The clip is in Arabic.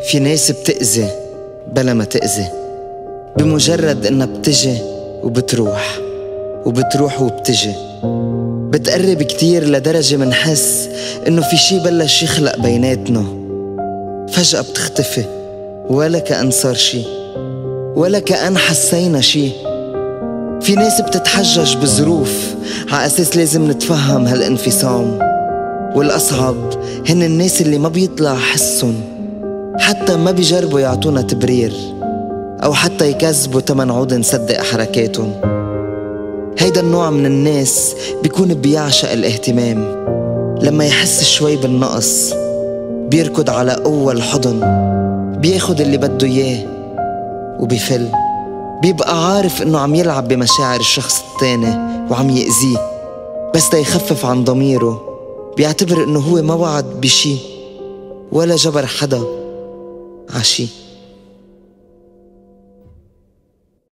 في ناس بتأذي بلا ما تأذي، بمجرد إنها بتجي وبتروح وبتروح وبتجي. بتقرب كتير لدرجة منحس إنه في شي بلش يخلق بيناتنا، فجأة بتختفي ولا كأن صار شي، ولا كأن حسينا شي. في ناس بتتحجج بظروف على أساس لازم نتفهم هالانفصام، والأصعب هن الناس اللي ما بيطلع حسن، حتى ما بيجربوا يعطونا تبرير أو حتى يكذبوا تمن عود نصدق حركاتهم. هيدا النوع من الناس بيكون بيعشق الاهتمام، لما يحس شوي بالنقص بيركض على أول حضن، بياخد اللي بده إياه وبيفل. بيبقى عارف إنه عم يلعب بمشاعر الشخص التاني وعم يأذيه، بس دا يخفف عن ضميره بيعتبر إنه هو ما وعد بشي ولا جبر حدا عشي.